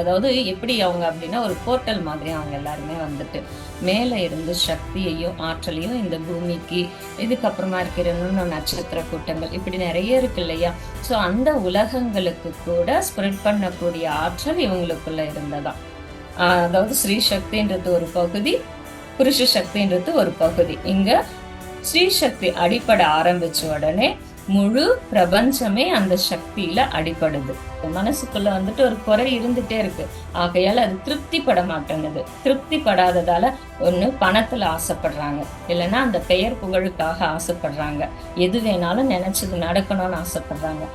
அதாவது எப்படி அவங்க அப்படின்னா ஒரு போர்ட்டல் மாதிரி அவங்க எல்லாருமே வந்துட்டு மேல இருந்து சக்தியையும் ஆற்றலையும் இந்த பூமிக்கு, இதுக்கப்புறமா இருக்கிற இன்னும் நட்சத்திர கூட்டங்கள் இப்படி நிறைய இருக்கு இல்லையா? ஸோ அந்த உலகங்களுக்கு கூட ஸ்ப்ரெட் பண்ணக்கூடிய ஆற்றல் இவங்களுக்குள்ள இருந்ததா. அதாவது ஸ்ரீ சக்தின்றது ஒரு பகுதி, புருஷ சக்தின்றது ஒரு பகுதி. இங்க ஸ்ரீ சக்தி அடிப்பட ஆரம்பிச்ச உடனே முழு பிரபஞ்சமே அந்த சக்தியில அடிபடுது. மனசுக்குள்ள வந்துட்டு ஒரு குறை இருந்துட்டே இருக்கு. ஆகையால அது திருப்தி பட மாட்டேங்குது. திருப்தி படாததால ஒண்ணு பணத்துல ஆசைப்படுறாங்க, இல்லைன்னா அந்த பெயர் புகழுக்காக ஆசைப்படுறாங்க, எது வேணாலும் நினைச்சது நடக்கணும்னு ஆசைப்படுறாங்க.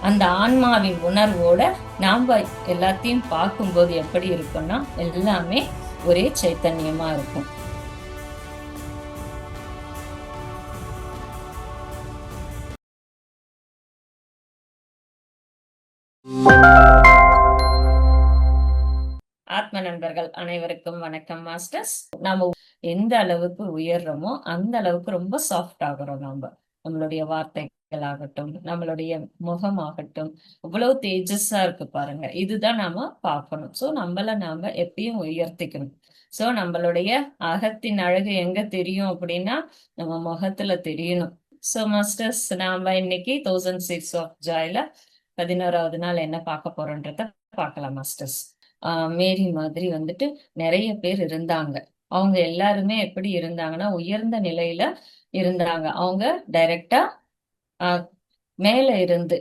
அந்த ஆன்மாவின் உணர்வோட நாம எல்லாத்தையும் பார்க்கும்போது எப்படி இருக்கும்னா எல்லாமே ஒரே சைத்தன்யமா இருக்கும். ஆத்ம நண்பர்கள் அனைவருக்கும் வணக்கம் மாஸ்டர்ஸ். நாம எந்த அளவுக்கு உயர்றோமோ அந்த அளவுக்கு ரொம்ப சாஃப்ட் ஆகிறோம். நம்மளுடைய வார்த்தைகள் ஆகட்டும், நம்மளுடைய முகம் ஆகட்டும், இவ்வளவு தேஜஸா இருக்கு பாருங்க. இதுதான் நாம பார்க்கணும். சோ நாம எப்பயும் உயர்த்திக்கணும். சோ நம்மளுடைய அகத்தின் அழகு எங்க தெரியும் அப்படின்னா நம்ம முகத்துல தெரியணும். சோ மாஸ்டர்ஸ், நாம இன்னைக்கு 1006 ஆஃப் ஜாய்ல 11வது நாள் என்ன பார்க்க போறோன்றத பார்க்கலாம் மாஸ்டர்ஸ். மேரி மாதிரி வந்துட்டு நிறைய பேர் இருந்தாங்க. அவங்க எல்லாருமே எப்படி இருந்தாங்கன்னா உயர்ந்த நிலையில இருந்தாங்க. அவங்க டைரக்டா மேல இருந்து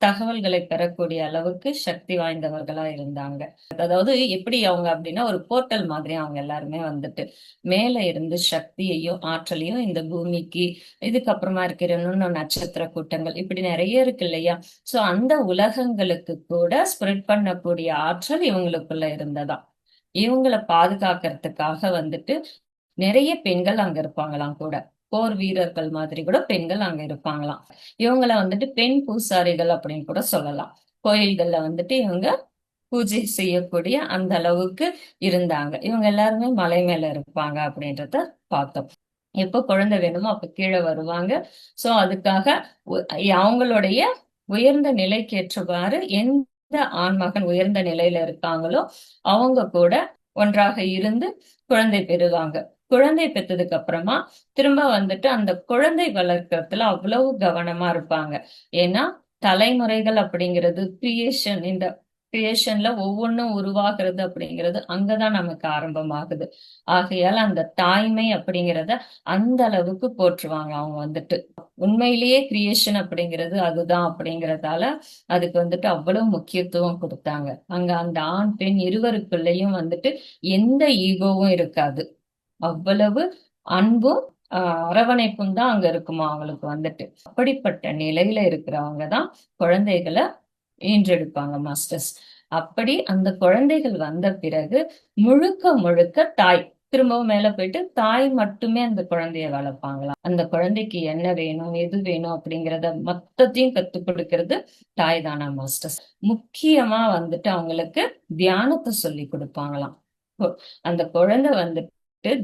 தகவல்களை பெறக்கூடிய அளவுக்கு சக்தி வாய்ந்தவர்களா இருந்தாங்க. அதாவது எப்படி அவங்க அப்படின்னா ஒரு போர்ட்டல் மாதிரி அவங்க எல்லாருமே வந்துட்டு மேல இருந்து சக்தியையும் ஆற்றலையும் இந்த பூமிக்கு, இதுக்கப்புறமா இருக்கிற இன்னும் நட்சத்திர கூட்டங்கள் இப்படி நிறைய இருக்கு இல்லையா? சோ அந்த உலகங்களுக்கு கூட ஸ்ப்ரெட் பண்ணக்கூடிய ஆற்றல் இவங்களுக்குள்ள இருந்ததா. இவங்களை பாதுகாக்கிறதுக்காக வந்துட்டு நிறைய பெண்கள் அங்க இருப்பாங்களாம் கூட. போர் வீரர்கள் மாதிரி கூட பெண்கள் அங்க இருப்பாங்களாம். இவங்கள வந்துட்டு பெண் பூசாரிகள் அப்படின்னு கூட சொல்லலாம். கோயில்கள்ல வந்துட்டு இவங்க பூஜை செய்யக்கூடிய அந்த அளவுக்கு இருந்தாங்க. இவங்க எல்லாருமே மலை மேல இருப்பாங்க அப்படின்றத பார்த்தோம். எப்ப குழந்தை வேணுமோ அப்ப கீழே வருவாங்க. சோ அதுக்காக அவங்களுடைய உயர்ந்த நிலைக்கு ஏற்றவாறு எந்த ஆண்மகன் உயர்ந்த நிலையில இருக்காங்களோ அவங்க கூட ஒன்றாக இருந்து குழந்தை பெறுவாங்க. குழந்தை பெற்றதுக்கு அப்புறமா திரும்ப வந்துட்டு அந்த குழந்தை வளர்க்கறதுல அவ்வளவு கவனமா இருப்பாங்க. ஏன்னா தலைமுறைகள் அப்படிங்கிறது கிரியேஷன், இந்த கிரியேஷன்ல ஒவ்வொன்றும் உருவாகிறது அப்படிங்கிறது அங்கதான் நமக்கு ஆரம்பமாகுது. ஆகையால அந்த தாய்மை அப்படிங்கிறத அந்த அளவுக்கு போற்றுவாங்க அவங்க வந்துட்டு. உண்மையிலேயே கிரியேஷன் அப்படிங்கிறது அதுதான் அப்படிங்கறதால அதுக்கு வந்துட்டு அவ்வளவு முக்கியத்துவம் கொடுத்தாங்க. அங்க அந்த ஆண் பெண் இருவருக்குள்ளேயும் வந்துட்டு எந்த ஈகோவும் இருக்காது. அவ்வளவு அன்பும் அரவணைப்பும் தான் அங்க இருக்குமா அவங்களுக்கு வந்துட்டு. அப்படிப்பட்ட நிலையில இருக்கிறவங்க தான் குழந்தைகளை ஈன்றெடுப்பாங்க மாஸ்டர்ஸ். அப்படி அந்த குழந்தைகள் வந்த பிறகு முழுக்க முழுக்க தாய் திரும்பவும் மேல போயிட்டு தாய் மட்டுமே அந்த குழந்தைய வளர்ப்பாங்களாம். அந்த குழந்தைக்கு என்ன வேணும், எது வேணும் அப்படிங்கறத மொத்தத்தையும் கத்துக் கொடுக்கறது தாய் தானா மாஸ்டர்ஸ். முக்கியமா வந்துட்டு அவங்களுக்கு தியானத்தை சொல்லி கொடுப்பாங்களாம். அந்த குழந்தை வந்துட்டு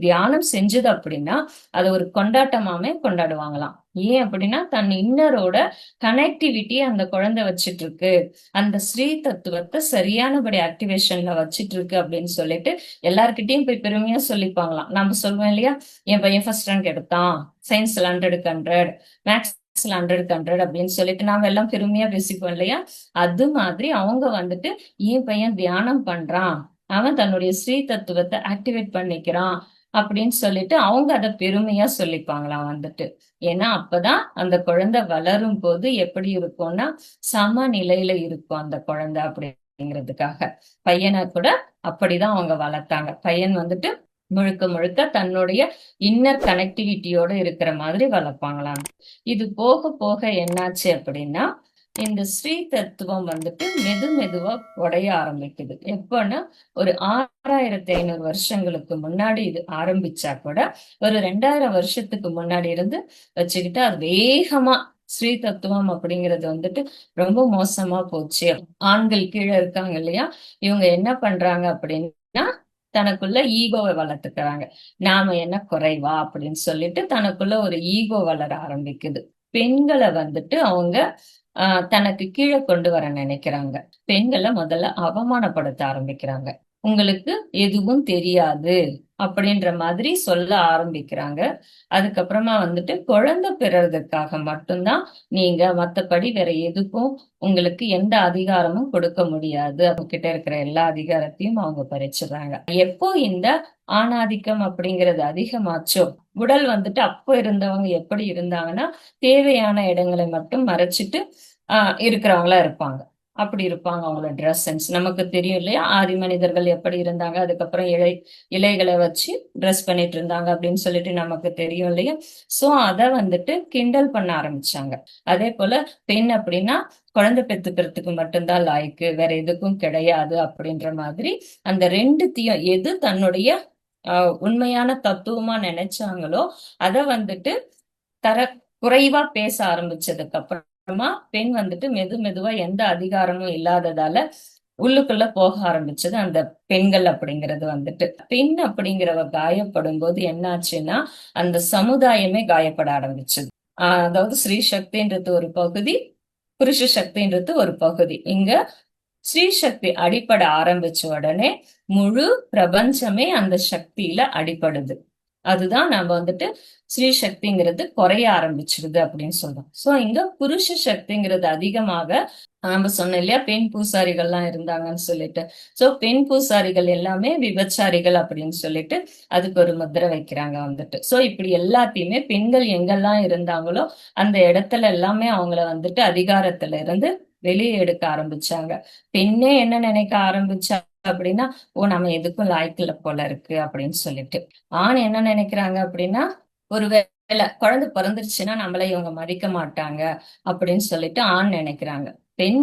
தியானம் செஞ்சது அப்படின்னா அதை ஒரு கொண்டாட்டமாவே கொண்டாடுவாங்களாம். ஏன் அப்படின்னா தன் இன்னரோட கனெக்டிவிட்டி அந்த குழந்தை வச்சிட்டு இருக்கு, அந்த ஸ்ரீ தத்துவத்தை சரியானபடி ஆக்டிவேஷன்ல வச்சிட்டு இருக்கு அப்படின்னு சொல்லிட்டு எல்லார்கிட்டையும் போய் பெருமையா சொல்லிப்பாங்களாம். நம்ம சொல்லுவோம் இல்லையா, என் பையன் ஃபர்ஸ்ட் ரேங்க் எடுத்தான், சயின்ஸ்ல 100க்கு 100, மேக்ஸ்ல 100க்கு 100 அப்படின்னு சொல்லிட்டு நாம எல்லாம் பெருமையா பேசிப்போம் இல்லையா? அது மாதிரி அவங்க வந்துட்டு என் பையன் தியானம் பண்றான், அவன் தன்னுடைய ஸ்ரீ தத்துவத்தை ஆக்டிவேட் பண்ணிக்கிறான் அப்படின்னு சொல்லிட்டு அவங்க அதை பெருமையா சொல்லிப்பாங்களாம் வந்துட்டு. ஏன்னா அப்பதான் அந்த குழந்தை வளரும் போது எப்படி இருக்கும்னா சமநிலையில இருக்கும் அந்த குழந்தை அப்படிங்கிறதுக்காக. பையனை கூட அப்படிதான் அவங்க வளர்த்தாங்க. பையன் வந்துட்டு முழுக்க முழுக்க தன்னுடைய இன்னர் கனெக்டிவிட்டியோட இருக்கிற மாதிரி வளர்ப்பாங்களாம். இது போக போக என்னாச்சு அப்படின்னா இந்த ஸ்ரீ தத்துவம் வந்துட்டு மெதுவா உடைய ஆரம்பிக்குது. எப்பன்னா ஒரு 6500 வருஷங்களுக்கு முன்னாடி இது ஆரம்பிச்சா கூட ஒரு 2000 வருஷத்துக்கு முன்னாடி இருந்து வச்சுக்கிட்டு அது வேகமா ஸ்ரீ தத்துவம் அப்படிங்கிறது வந்துட்டு ரொம்ப மோசமா போச்சு. ஆண்கள் கீழே இருக்காங்க இல்லையா, இவங்க என்ன பண்றாங்க அப்படின்னா தனக்குள்ள ஈகோவை வளர்த்துக்கிறாங்க. நாம என்ன குறைவா அப்படின்னு சொல்லிட்டு தனக்குள்ள ஒரு ஈகோ வளர ஆரம்பிக்குது. பெண்களை வந்துட்டு அவங்க தனக்கு கீழே கொண்டு வர நினைக்கிறாங்க. பெண்களை முதல்ல அவமானப்படுத்த ஆரம்பிக்கிறாங்க. உங்களுக்கு எதுவும் தெரியாது அப்படின்ற மாதிரி சொல்ல ஆரம்பிக்கிறாங்க. அதுக்கப்புறமா வந்துட்டு குழந்தை பெறறதுக்காக மட்டும்தான் நீங்க, மத்தபடி வேற எதுக்கும் உங்களுக்கு எந்த அதிகாரமும் கொடுக்க முடியாது. அவங்க கிட்ட இருக்கிற எல்லா அதிகாரத்தையும் அவங்க பறிச்சுடுறாங்க. எப்போ இந்த ஆணாதிக்கம் அப்படிங்கிறது அதிகமாச்சோ, உடல் வந்துட்டு அப்போ இருந்தவங்க எப்படி இருந்தாங்கன்னா, தேவையான இடங்களை மட்டும் மறைச்சிட்டு இருக்கிறவங்களா இருப்பாங்க. அப்படி இருப்பாங்க அவங்களோட ட்ரெஸ் சென்ஸ். நமக்கு தெரியும் இல்லையா? ஆதி மனிதர்கள் எப்படி இருந்தாங்க. அதுக்கப்புறம் இலைகளை வச்சு ட்ரெஸ் பண்ணிட்டு இருந்தாங்க அப்படின்னு சொல்லிட்டு நமக்கு தெரியும் இல்லையா? சோ அத வந்துட்டு கிண்டல் பண்ண ஆரம்பிச்சாங்க. அதே போல பெண் அப்படின்னா குழந்தை பெத்துக்கிறதுக்கு மட்டும்தான் லாய்க்கு, வேற எதுக்கும் கிடையாது அப்படின்ற மாதிரி அந்த 2த்தையும் எது தன்னுடைய உண்மையான தத்துவமா நினைச்சாங்களோ அத வந்துட்டு தர குறைவா பேச ஆரம்பிச்சதுக்கு அப்புறமா பெண் வந்துட்டு மெதுவா எந்த அதிகாரமும் இல்லாததால உள்ளுக்குள்ள போக ஆரம்பிச்சது அந்த பெண்கள் அப்படிங்கிறது வந்துட்டு. பெண் அப்படிங்கிறவ காயப்படும் போது என்னாச்சுன்னா அந்த சமுதாயமே காயப்பட ஆரம்பிச்சது. அதாவது ஸ்ரீ சக்தின்றது ஒரு பகுதி, புருஷ சக்தின்றது ஒரு பகுதி. இங்க ஸ்ரீ சக்தி அடிபட ஆரம்பிச்ச உடனே முழு பிரபஞ்சமே அந்த சக்தியில அடிபடுது. அதுதான் நம்ம வந்துட்டு ஸ்ரீ சக்திங்கிறது குறைய ஆரம்பிச்சிருது அப்படின்னு சொல்றோம். சோ இங்க புருஷ சக்திங்கிறது அதிகமாக, நம்ம சொன்னோம் இல்லையா பெண் பூசாரிகள்லாம் இருந்தாங்கன்னு சொல்லிட்டு. சோ பெண் பூசாரிகள் எல்லாமே விபச்சாரிகள் அப்படின்னு சொல்லிட்டு அதுக்கு ஒரு முத்திரை வைக்கிறாங்க வந்துட்டு. சோ இப்படி எல்லாத்தையுமே பெண்கள் எங்கெல்லாம் இருந்தாங்களோ அந்த இடத்துல எல்லாமே அவங்கள வந்துட்டு அதிகாரத்துல இருந்து வெளியே எடுக்க ஆரம்பிச்சாங்க. பெண்ணே என்ன நினைக்க ஆரம்பிச்சா அப்படின்னா, ஓ நம்ம எதுக்கும் லாய்க்கில்ல போல இருக்கு அப்படின்னு சொல்லிட்டு. ஆண் என்ன நினைக்கிறாங்க அப்படின்னா, ஒருவேளை குழந்தை பிறந்துருச்சுன்னா நம்மள இவங்க மதிக்க மாட்டாங்க அப்படின்னு சொல்லிட்டு ஆண் நினைக்கிறாங்க. பெண்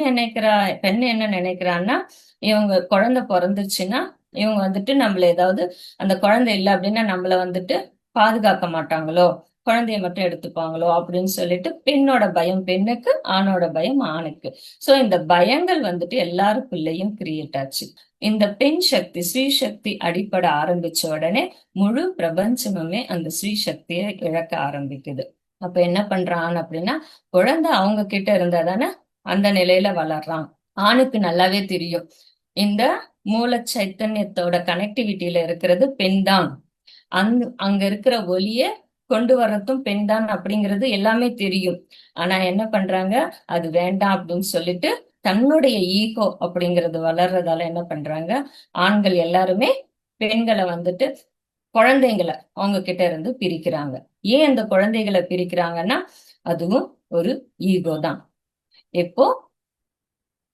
என்ன நினைக்கிறான்னா, இவங்க குழந்தை பிறந்துருச்சுன்னா இவங்க வந்துட்டு நம்மள ஏதாவது, அந்த குழந்தை இல்லை அப்படின்னா நம்மள வந்துட்டு பாதுகாக்க மாட்டாங்களோ, குழந்தைய மட்டும் எடுத்துப்பாங்களோ அப்படின்னு சொல்லிட்டு பெண்ணோட பயம் பெண்ணுக்கு, ஆணோட பயம் ஆணுக்கு. சோ இந்த பயங்கள் வந்துட்டு எல்லாருக்குள்ளேயும் கிரியேட் ஆச்சு. இந்த பெண் சக்தி ஸ்ரீ சக்தி அடிப்பட ஆரம்பிச்ச உடனே முழு பிரபஞ்சமுமே அந்த ஸ்ரீ சக்தியை இழக்க ஆரம்பிக்குது. அப்ப என்ன பண்றான் அப்படின்னா, குழந்தை அவங்க கிட்ட இருந்தா தானே அந்த நிலையில வளர்றான். ஆணுக்கு நல்லாவே தெரியும் இந்த மூல சைத்தன்யத்தோட கனெக்டிவிட்டியில இருக்கிறது பெண் தான். அங்க இருக்கிற ஒளிய கொண்டு வர்றதும் பெண் தான் அப்படிங்கிறது எல்லாமே தெரியும். ஆனா என்ன பண்றாங்க, அது வேண்டாம் அப்படின்னு சொல்லிட்டு தன்னுடைய ஈகோ அப்படிங்கிறது வளர்றதால என்ன பண்றாங்க, ஆண்கள் எல்லாருமே பெண்களை வந்துட்டு குழந்தைங்களை அவங்க கிட்ட இருந்து பிரிக்கிறாங்க. ஏன் அந்த குழந்தைகளை பிரிக்கிறாங்கன்னா, அதுவும் ஒரு ஈகோ தான். எப்போ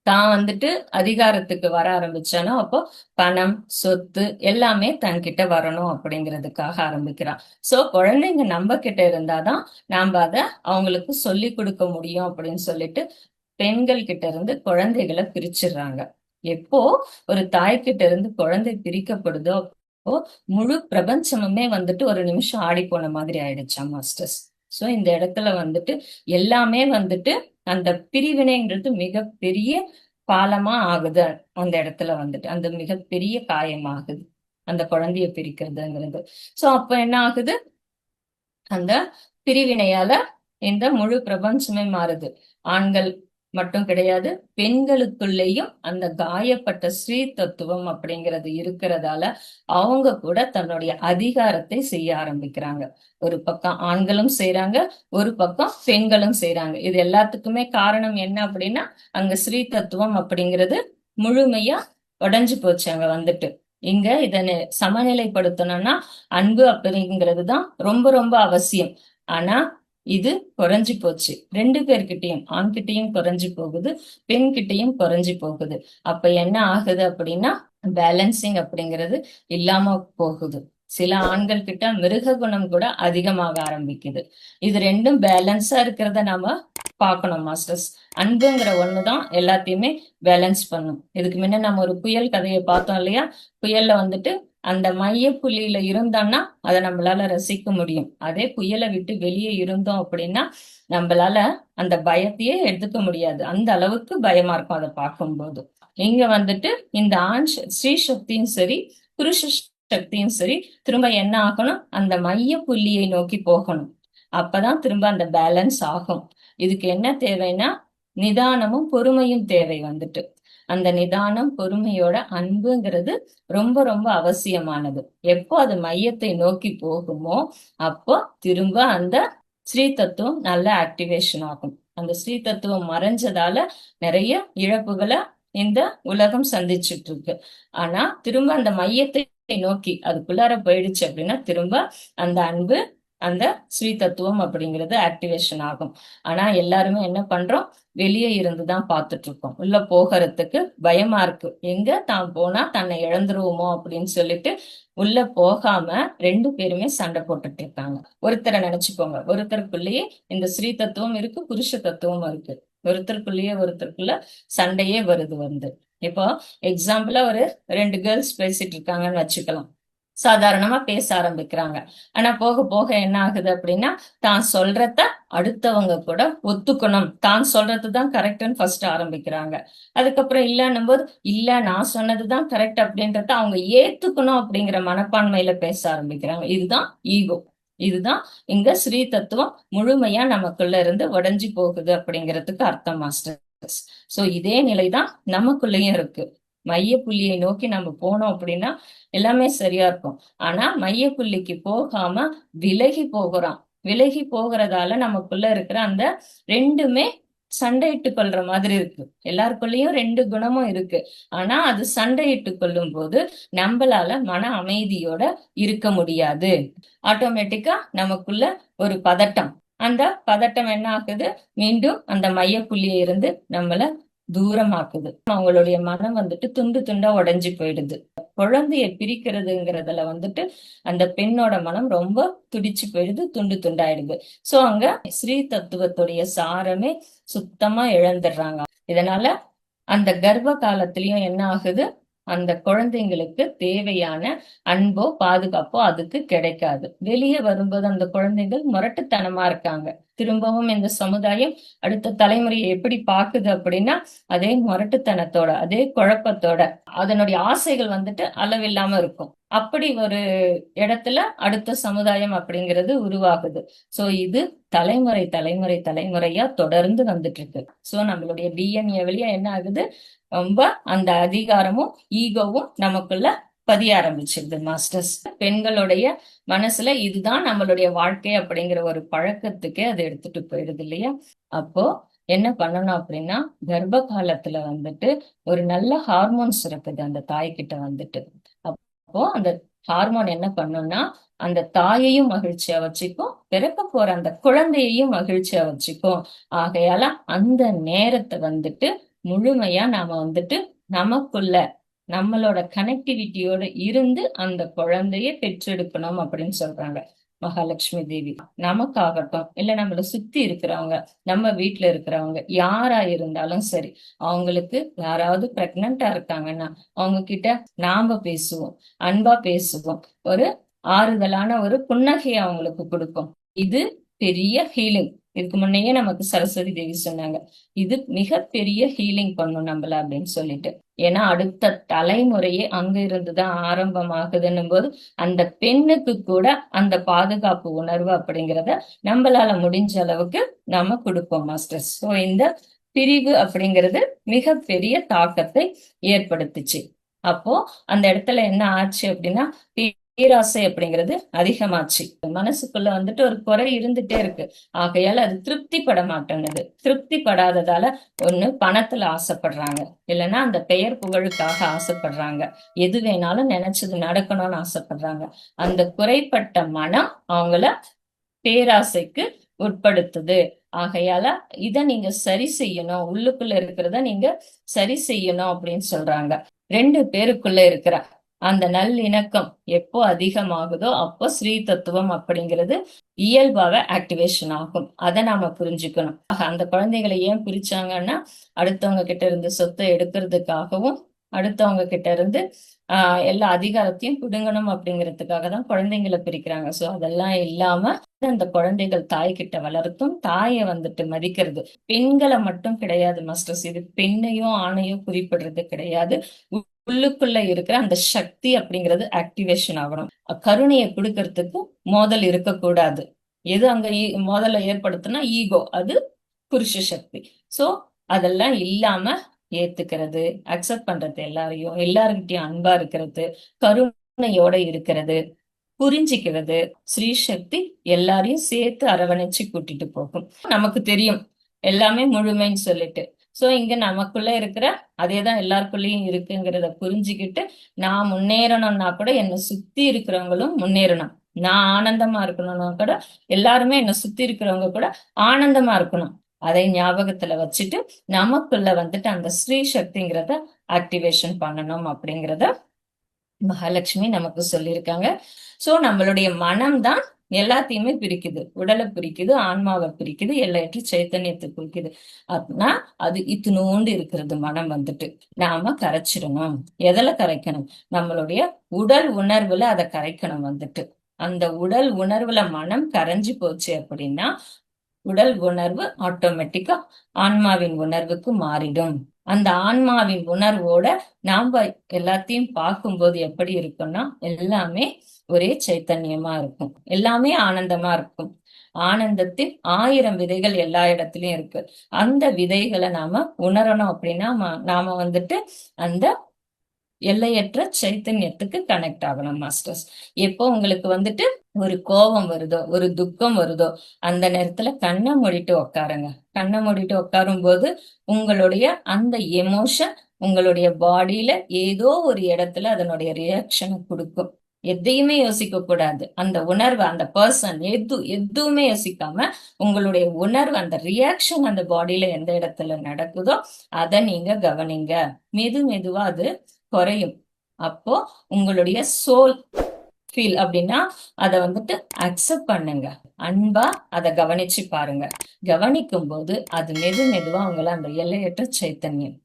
தான் வந்துட்டு அதிகாரத்துக்கு வர ஆரம்பிச்சானோ அப்போ பணம், சொத்து எல்லாமே தன்கிட்ட வரணும் அப்படிங்கிறதுக்காக ஆரம்பிக்கிறான். சோ குழந்தைங்க நம்ம கிட்ட இருந்தாதான் நாம அத அவங்களுக்கு சொல்லி கொடுக்க முடியும் அப்படின்னு சொல்லிட்டு பெண்கள் கிட்ட இருந்து குழந்தைகளை பிரிச்சிடுறாங்க. எப்போ ஒரு தாய்கிட்ட இருந்து குழந்தை பிரிக்கப்படுதோ அப்போ முழு பிரபஞ்சமுமே வந்துட்டு ஒரு நிமிஷம் ஆடி போன மாதிரி ஆயிடுச்சா மாஸ்டர்ஸ். சோ இந்த இடத்துல வந்துட்டு எல்லாமே வந்துட்டு அந்த பிரிவினைன்றது மிகப்பெரிய பாலமா ஆகுது. அந்த இடத்துல வந்துட்டு அந்த மிகப்பெரிய காயமாகுது அந்த குழந்தைய பிரிக்கிறதுங்கிறது. சோ அப்ப என்ன ஆகுது, அந்த பிரிவினையால இந்த முழு பிரபஞ்சமே மாறுது. ஆண்கள் மட்டும் கிடையாது, பெண்களுக்குள்ளேயும் அந்த காயப்பட்ட ஸ்ரீ தத்துவம் அப்படிங்கிறது இருக்கிறதால அவங்க கூட தன்னுடைய அதிகாரத்தை செய்ய ஆரம்பிக்கிறாங்க. ஒரு பக்கம் ஆண்களும் செய்யறாங்க, ஒரு பக்கம் பெண்களும் செய்யறாங்க. இது எல்லாத்துக்குமே காரணம் என்ன அப்படின்னா, அங்க ஸ்ரீ தத்துவம் அப்படிங்கிறது முழுமையா உடைஞ்சு போச்சு அங்க வந்துட்டு. இங்க இதனை சமநிலைப்படுத்தணும்னா அன்பு அப்படிங்கிறது தான் ரொம்ப ரொம்ப அவசியம். ஆனா இது குறைஞ்சு போச்சு. 2 பேர்கிட்டயும், ஆண்கிட்டயும் குறைஞ்சு போகுது, பெண் கிட்டயும் குறைஞ்சு போகுது. அப்ப என்ன ஆகுது அப்படின்னா, பேலன்சிங் அப்படிங்கிறது இல்லாம போகுது. சில ஆண்கள் கிட்ட மிருக குணம் கூட அதிகமாக ஆரம்பிக்குது. இது 2ம் பேலன்ஸா இருக்கிறத நாம பார்க்கணும் மாஸ்டர்ஸ். அன்புங்கிற ஒண்ணுதான் எல்லாத்தையுமே பேலன்ஸ் பண்ணும். இதுக்கு முன்ன நம்ம ஒரு புயல் கதையை பார்த்தோம் இல்லையா? புயல்ல வந்துட்டு அந்த மைய புள்ளியில இருந்தோம்னா அதை நம்மளால ரசிக்க முடியும். அதே புயலை விட்டு வெளியே இருந்தோம் அப்படின்னா நம்மளால அந்த பயத்தையே எடுத்துக்க முடியாது. அந்த அளவுக்கு பயமா இருக்கும் அதை பார்க்கும்போது. இங்க வந்துட்டு இந்த ஸ்ரீ சக்தியும் சரி, புருஷ சக்தியும் சரி திரும்ப என்ன ஆகணும், அந்த மைய புள்ளியை நோக்கி போகணும். அப்பதான் திரும்ப அந்த பேலன்ஸ் ஆகும். இதுக்கு என்ன தேவைன்னா நிதானமும் பொறுமையும் தேவை வந்துட்டு. அந்த நிதானம் பொறுமையோட அன்புங்கிறது ரொம்ப ரொம்ப அவசியமானது. எப்போ அது மையத்தை நோக்கி போகுமோ அப்போ திரும்ப அந்த ஸ்ரீ தத்துவம் நல்ல ஆக்டிவேஷன் ஆகும். அந்த ஸ்ரீ தத்துவம் மறைஞ்சதால நிறைய இழப்புகளை இந்த உலகம் சந்திச்சுட்டு இருக்கு. ஆனா திரும்ப அந்த மையத்தை நோக்கி அதுக்குள்ளார போயிடுச்சு அப்படின்னா திரும்ப அந்த அன்பு, அந்த ஸ்ரீ தத்துவம் அப்படிங்கிறது ஆக்டிவேஷன் ஆகும். ஆனா எல்லாருமே என்ன பண்றோம், வெளியே இருந்துதான் பார்த்துட்டு இருக்கோம். உள்ள போகிறதுக்கு பயமா இருக்கு. எங்க தான் போனா தன்னை இழந்துருவோமோ அப்படின்னு சொல்லிட்டு உள்ள போகாம 2 பேருமே சண்டை போட்டுட்டு இருக்காங்க. ஒருத்தரை நினைச்சுக்கோங்க, ஒருத்தருக்குள்ளேயே இந்த ஸ்ரீ தத்துவம் இருக்கு, புருஷ தத்துவம் இருக்கு. ஒருத்தருக்குள்ளேயே ஒருத்தருக்குள்ள சண்டையே வருது வந்து. இப்போ எக்ஸாம்பிளா ஒரு 2 கேர்ள்ஸ் பேசிட்டு இருக்காங்கன்னு வச்சுக்கலாம். சாதாரணமா பேச ஆரம்பிக்கிறாங்க. ஆனா போக போக என்ன ஆகுது அப்படின்னா, தான் சொல்றத அடுத்தவங்க கூட ஒத்துக்கணும். தான் சொல்றதுதான் கரெக்ட்ன்னு ஃபர்ஸ்ட் ஆரம்பிக்கிறாங்க. அதுக்கப்புறம் இல்லன்னும் போது, இல்ல நான் சொன்னதுதான் கரெக்ட் அப்படின்றத அவங்க ஏத்துக்கணும் அப்படிங்கிற மனப்பான்மையில பேச ஆரம்பிக்கிறாங்க. இதுதான் ஈகோ. இதுதான் இங்க ஸ்ரீ தத்துவம் முழுமையா நமக்குள்ள இருந்து உடைஞ்சு போகுது அப்படிங்கிறதுக்கு அர்த்தம் மாஸ்டர்ஸ். சோ இதே நிலைதான் நமக்குள்ளயும் இருக்கு. மைய புள்ளியை நோக்கி நம்ம போனோம் அப்படின்னா எல்லாமே சரியா இருக்கும். ஆனா மையப்புள்ளிக்கு போகாம விலகி போகிறோம். விலகி போகிறதால நமக்குள்ள இருக்கிற அந்த 2மே சண்டையிட்டு கொள்ற மாதிரி இருக்கு. எல்லாருக்குள்ளயும் 2 குணமும் இருக்கு. ஆனா அது சண்டையிட்டு கொள்ளும் போது நம்மளால மன அமைதியோட இருக்க முடியாது. ஆட்டோமேட்டிக்கா நமக்குள்ள ஒரு பதட்டம். அந்த பதட்டம் என்ன ஆகுது, மீண்டும் அந்த மையப்புள்ளியை இருந்து நம்மள தூரமாக்குது. அவங்களுடைய மனம் வந்துட்டு துண்டு துண்டா உடைஞ்சு போயிடுது. குழந்தைய பிரிக்கிறதுங்கிறதுல வந்துட்டு அந்த பெண்ணோட மனம் ரொம்ப துடிச்சு போயிடுது, துண்டு துண்டாயிடுது. சோ அங்க ஸ்ரீ தத்துவத்துடைய சாரமே சுத்தமா இழந்துடுறாங்க. இதனால அந்த கர்ப்ப காலத்திலயும் என்ன ஆகுது, அந்த குழந்தைங்களுக்கு தேவையான அன்போ பாதுகாப்போ அதுக்கு கிடைக்காது. வெளியே வரும்போது அந்த குழந்தைகள் முரட்டுத்தனமா இருக்காங்க. திரும்பவும் இந்த சமுதாயம் அடுத்த தலைமுறையை எப்படி பாக்குது அப்படின்னா அதே முரட்டுத்தனத்தோட, அதே குழப்பத்தோட, அதனுடைய ஆசைகள் வந்துட்டு அளவில்லாம இருக்கும். அப்படி ஒரு இடத்துல அடுத்த சமுதாயம் அப்படிங்கிறது உருவாகுது. சோ இது தலைமுறை தலைமுறை தலைமுறையா தொடர்ந்து வந்துட்டு இருக்கு. சோ நம்மளுடைய டிஎன்ஏ வழியா என்ன ஆகுது, ரொம்ப அந்த அதிகாரமும் ஈகோவும் நமக்குள்ள பதிய ஆரம்பிச்சிருது மாஸ்டர்ஸ். பெண்களுடைய மனசுல இதுதான் நம்மளுடைய வாழ்க்கை அப்படிங்கிற ஒரு பழக்கத்துக்கே அது எடுத்துட்டு போயிடுது இல்லையா? அப்போ என்ன பண்ணணும் அப்படின்னா கர்ப்ப காலத்துல வந்துட்டு ஒரு நல்ல ஹார்மோன்ஸ் இருக்குது அந்த தாய்கிட்ட வந்துட்டு. அப்போ அந்த ஹார்மோன் என்ன பண்ணும்னா அந்த தாயையும் மகிழ்ச்சியா வச்சுக்கும், பிறக்க போற அந்த குழந்தையையும் மகிழ்ச்சியா வச்சுக்கும். ஆகையால அந்த நேரத்தை வந்துட்டு முழுமையா நாம வந்துட்டு நமக்குள்ள நம்மளோட கனெக்டிவிட்டியோட இருந்து அந்த குழந்தைய பெற்றெடுக்கணும் அப்படின்னு சொல்றாங்க மகாலட்சுமி தேவி. நமக்காகட்டும் இல்ல நம்மள சுத்தி இருக்கிறவங்க, நம்ம வீட்டுல இருக்கிறவங்க யாரா இருந்தாலும் சரி, அவங்களுக்கு யாராவது பிரெக்னண்டா இருக்காங்கன்னா அவங்க கிட்ட நாம பேசுவோம், அன்பா பேசுவோம், ஒரு ஆறுதலான ஒரு புன்னகையை அவங்களுக்கு கொடுக்கும். இது பெரிய ஹீலிங். இதுக்கு முன்னையே நமக்கு சரஸ்வதி தேவி சொன்னாங்க, இது மிகப்பெரிய ஹீலிங் பண்ணும் நம்மள அப்படின்னு சொல்லிட்டு. ஏன்னா அடுத்த தலைமுறையே அங்க இருந்துதான் ஆரம்பமாகுதுன்னும் போது அந்த பெண்ணுக்கு கூட அந்த பாதுகாப்பு உணர்வு அப்படிங்கிறத நம்மளால முடிஞ்ச அளவுக்கு நாம கொடுப்போம் மாஸ்டர்ஸ். ஸோ இந்த பிரிவு அப்படிங்கிறது மிகப்பெரிய தாக்கத்தை ஏற்படுத்துச்சு. அப்போ அந்த இடத்துல என்ன ஆச்சு அப்படின்னா பேராசை அப்படிங்கிறது அதிகமாச்சு. மனசுக்குள்ள வந்துட்டு ஒரு குறை இருந்துட்டே இருக்கு. ஆகையால அது திருப்தி பட மாட்டேங்குது. திருப்தி படாததால ஒண்ணு பணத்துல ஆசைப்படுறாங்க, இல்லைன்னா அந்த பெயர் புகழுக்காக ஆசைப்படுறாங்க, எது வேணாலும் நினைச்சது நடக்கணும்னு ஆசைப்படுறாங்க. அந்த குறைப்பட்ட மனம் அவங்கள பேராசைக்கு உட்படுத்துது. ஆகையால இத நீங்க சரி செய்யணும், உள்ளுக்குள்ள இருக்கிறத நீங்க சரி செய்யணும் அப்படின்னு சொல்றாங்க. 2 பேருக்குள்ள இருக்கிற அந்த நல்லிணக்கம் எப்போ அதிகமாகுதோ அப்போ ஸ்ரீ தத்துவம் அப்படிங்கிறது இயல்பாக ஆக்டிவேஷன் ஆகும். அதை நாம புரிஞ்சுக்கணும். அந்த குழந்தைகளை ஏன் பிரிச்சாங்கன்னா அடுத்தவங்க கிட்ட இருந்து சொத்தை எடுக்கிறதுக்காகவும் அடுத்தவங்க கிட்ட இருந்து எல்லா அதிகாரத்தையும் பிடுங்கணும் அப்படிங்கிறதுக்காக தான் குழந்தைங்களை பிரிக்கிறாங்க. சோ அதெல்லாம் இல்லாம அந்த குழந்தைகள் தாய் கிட்ட வளர்த்தும் தாயை வந்துட்டு மதிக்கிறது. பெண்களை மட்டும் கிடையாது மாஸ்டர்ஸ், இது பெண்ணையும் ஆணையும் குறிப்பிடுறது கிடையாது. உள்ளுக்குள்ள இருக்கிற அந்த சக்தி அப்படிங்கிறது ஆக்டிவேஷன் ஆகணும். கருணையை கொடுக்கறதுக்கு மோதல் இருக்கக்கூடாது. எது அங்க மோதலை ஏற்படுத்தினா ஈகோ, அது புருஷ சக்தி. சோ அதெல்லாம் இல்லாம ஏத்துக்கிறது, அக்செப்ட் பண்றது, எல்லாரையும் எல்லார்கிட்டயும் அன்பா இருக்கிறது, கருணையோட இருக்கிறது, புரிஞ்சுக்கிறது. ஸ்ரீ சக்தி எல்லாரையும் சேர்த்து அரவணைச்சு கூட்டிட்டு போகும். நமக்கு தெரியும் எல்லாமே முழுமைன்னு சொல்லிட்டு. சோ இங்க நமக்குள்ள இருக்கிற அதேதான் எல்லாருக்குள்ளயும் இருக்குங்கிறத புரிஞ்சுக்கிட்டு நான் முன்னேறணும்னா கூட என்னை சுத்தி இருக்கிறவங்களும் முன்னேறணும். நான் ஆனந்தமா இருக்கணும்னா கூட எல்லாருமே என்னை சுத்தி இருக்கிறவங்க கூட ஆனந்தமா இருக்கணும். அதை ஞாபகத்துல வச்சுட்டு நமக்குள்ள வந்துட்டு அந்த ஸ்ரீ சக்திங்கிறத ஆக்டிவேஷன் பண்ணணும் அப்படிங்கிறத மகாலட்சுமி நமக்கு சொல்லியிருக்காங்க. சோ நம்மளுடைய மனம் தான் எல்லாத்தையுமே பிரிக்குது. உடலை பிரிக்குது, ஆன்மாவை பிரிக்குது, எல்லையற்ற சைத்தன்யத்தை பிரிக்குது. அப்படின்னா அது இத்தினோண்டு இருக்கிறது மனம் வந்துட்டு. நாம கரைச்சிடணும். எதுல கரைக்கணும்? நம்மளுடைய உடல் உணர்வுல அதை கரைக்கணும் வந்துட்டு. அந்த உடல் உணர்வுல மனம் கரைஞ்சு போச்சு அப்படின்னா உடல் உணர்வு ஆட்டோமேட்டிக்கா ஆன்மாவின் உணர்வுக்கு மாறிடும். அந்த ஆன்மாவின் உணர்வோட நாம எல்லாத்தையும் பார்க்கும்போது எப்படி இருக்கும்னா எல்லாமே ஒரே சைத்தன்யமா இருக்கும், எல்லாமே ஆனந்தமா இருக்கும். ஆனந்தத்தின் 1000 விதைகள் எல்லா இடத்துலயும் இருக்கு. அந்த விதைகளை நாம உணரணும் அப்படின்னா நாம வந்துட்டு அந்த எல்லையற்ற சைத்தன்யத்துக்கு கனெக்ட் ஆகணும் மாஸ்டர்ஸ். எப்போ உங்களுக்கு வந்துட்டு ஒரு கோபம் வருதோ, ஒரு துக்கம் வருதோ, அந்த நேரத்துல கண்ணை மூடிட்டு உட்காருங்க. கண்ணை மூடிட்டு உட்காரும் போது உங்களுடைய அந்த எமோஷன் உங்களுடைய பாடியில ஏதோ ஒரு இடத்துல அதனுடைய ரியாக்ஷனை கொடுக்கும். எதையுமே யோசிக்க கூடாது. அந்த உணர்வு, அந்த பர்சன் எதுவுமே யோசிக்காம உங்களுடைய உணர்வு, அந்த ரியாக்ஷன் அந்த பாடியில எந்த இடத்துல நடக்குதோ அதை நீங்க கவனிங்க. மெதுவா அது குறையும். அப்போ உங்களுடைய சோல் ஃபீல் அப்படின்னா அதை வந்துட்டு அக்செப்ட் பண்ணுங்க. அன்பா அதை கவனிச்சு பாருங்க. கவனிக்கும் போது அது மெதுவா உங்களை அந்த எல்லையற்ற சைத்தன்யம்,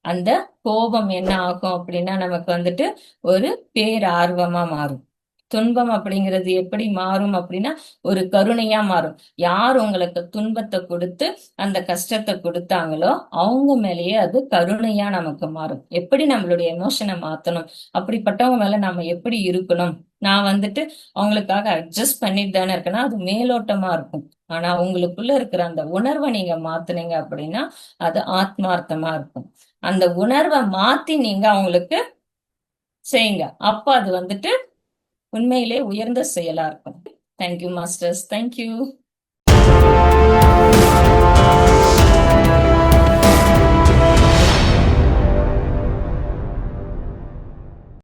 அந்த கோபம் என்ன ஆகும் அப்படின்னா நமக்கு வந்துட்டு ஒரு பேரார்வமா மாறும். துன்பம் அப்படிங்கிறது எப்படி மாறும் அப்படின்னா ஒரு கருணையா மாறும். யார் உங்களுக்கு துன்பத்தை கொடுத்து அந்த கஷ்டத்தை கொடுத்தாங்களோ அவங்க மேலேயே அது கருணையா நமக்கு மாறும். எப்படி நம்மளுடைய எமோஷனை மாத்தணும், அப்படிப்பட்டவங்க மேல நாம எப்படி இருக்கணும், நான் வந்துட்டு அவங்களுக்காக அட்ஜஸ்ட் பண்ணிட்டு தானே இருக்கேன்னா அது மேலோட்டமா இருக்கும். ஆனா உங்களுக்குள்ள இருக்கிற அந்த உணர்வை நீங்க மாத்துனீங்க அப்படின்னா அது ஆத்மார்த்தமா இருக்கும். அந்த உணர்வை மாத்தி நீங்க அவங்களுக்கு செய்யுங்க. அப்ப அது வந்துட்டு உண்மையிலே உயர்ந்த செயலா இருக்கும். Thank you masters. தேங்க்யூ.